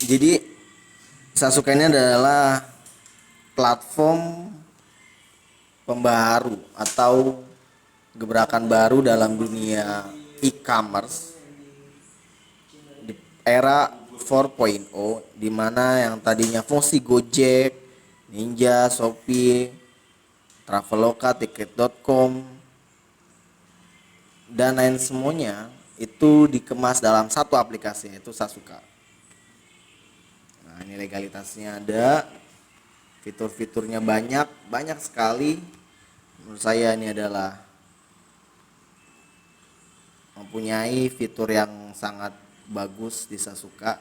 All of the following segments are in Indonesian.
Jadi Sasuke ini adalah platform pembaharu atau gebrakan baru dalam dunia e-commerce di era 4.0, di mana yang tadinya fungsi Gojek, Ninja, Shopee, Traveloka, Tiket.com dan lain semuanya itu dikemas dalam satu aplikasi, yaitu Sasuka. Nah, ini legalitasnya ada, fitur-fiturnya banyak, banyak sekali. Menurut saya ini adalah mempunyai fitur yang sangat bagus di Sasuka.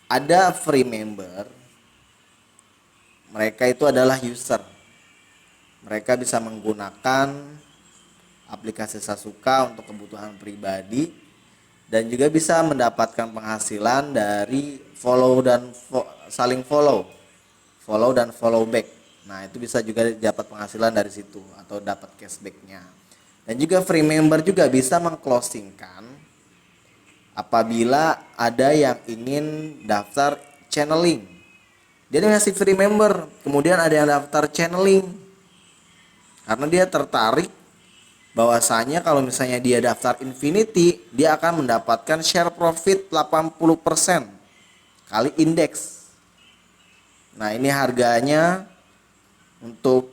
Ada free member, mereka itu adalah user. Mereka bisa menggunakan aplikasi Sasuka untuk kebutuhan pribadi dan juga bisa mendapatkan penghasilan dari follow dan saling follow dan follow back. Nah, itu bisa juga dapat penghasilan dari situ atau dapat cashbacknya. Dan juga free member juga bisa mengclosingkan apabila ada yang ingin daftar channeling. Dia ngasih free member, kemudian ada yang daftar channeling karena dia tertarik bahwasanya kalau misalnya dia daftar Infinity, dia akan mendapatkan share profit 80% kali indeks. Nah, ini harganya untuk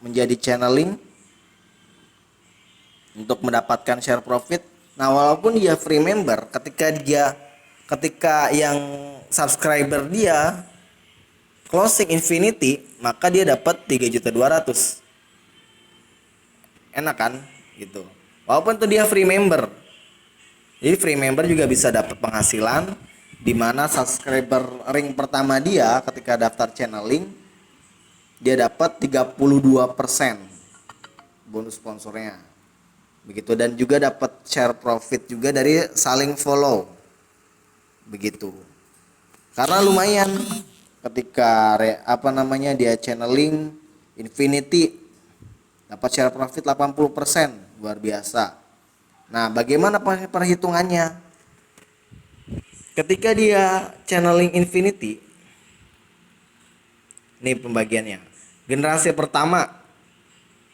menjadi channeling untuk mendapatkan share profit. Nah, walaupun dia free member, ketika yang subscriber dia closing Infinity, maka dia dapat 3.200.000. Enak kan gitu. Walaupun itu dia free member. Jadi free member juga bisa dapat penghasilan, di mana subscriber ring pertama dia ketika daftar channeling dia dapat 32% bonus sponsornya. Begitu, dan juga dapat share profit juga dari saling follow. Begitu. Karena lumayan ketika dia channeling Infinity dapat share profit 80%, luar biasa. Nah, bagaimana perhitungannya? Ketika dia channeling Infinity, ini pembagiannya. Generasi pertama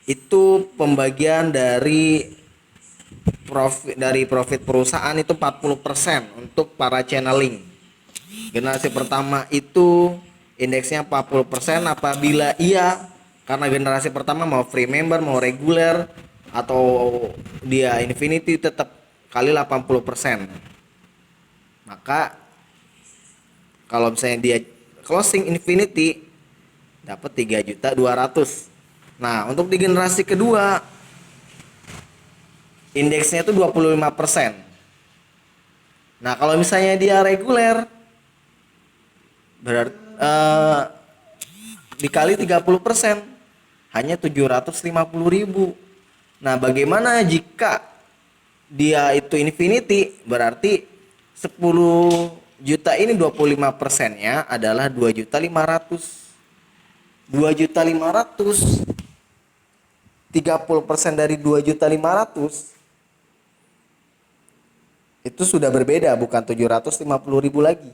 itu pembagian dari profit perusahaan itu 40% untuk para channeling. Generasi pertama itu indeksnya 40% apabila karena generasi pertama mau free member, mau reguler atau dia Infinity tetap kali 80%. Maka kalau misalnya dia closing Infinity dapat 3.200.000. Nah, untuk di generasi kedua indeksnya itu 25%. Nah, kalau misalnya dia reguler berarti dikali 30% hanya 750.000. Nah, bagaimana jika dia itu Infinity? Berarti 10 juta ini 25%-nya adalah 2.500.000. 2.500.000 30% dari 2.500.000 itu sudah berbeda, bukan 750.000 lagi.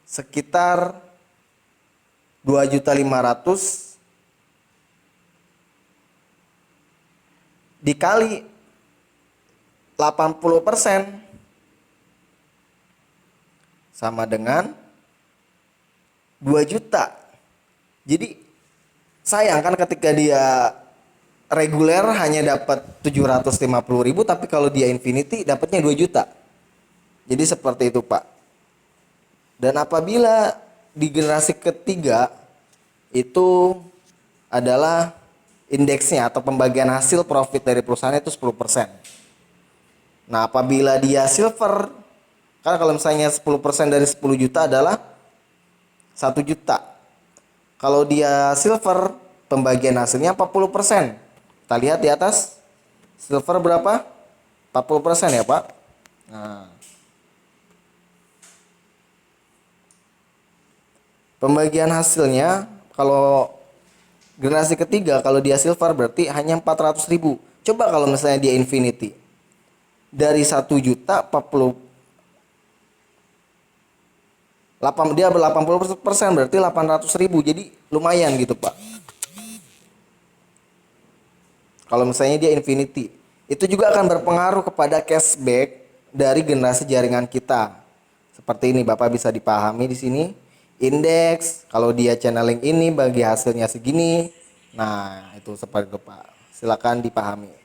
Sekitar 2.500.000 dikali 80% sama dengan 2 juta. Jadi sayang kan ketika dia reguler hanya dapat 750.000, tapi kalau dia Infinity dapatnya 2 juta. Jadi seperti itu, Pak. Dan apabila di generasi ketiga itu adalah indeksnya atau pembagian hasil profit dari perusahaan itu 10%. Nah, apabila dia silver, kan kalau misalnya 10% dari 10 juta adalah 1 juta. Kalau dia silver, pembagian hasilnya 40%. Kita lihat di atas, silver berapa? 40% ya, Pak. Nah, pembagian hasilnya kalau generasi ketiga, kalau dia silver berarti hanya 400.000. Coba kalau misalnya dia Infinity. dari 1 juta 8 dia 80% berarti 800.000, jadi lumayan gitu Pak. Kalau misalnya dia Infinity, itu juga akan berpengaruh kepada cashback dari generasi jaringan kita. Seperti ini Bapak bisa dipahami di sini. Indeks, kalau dia channeling ini bagi hasilnya segini. Nah, itu seperti itu Pak. Silakan dipahami.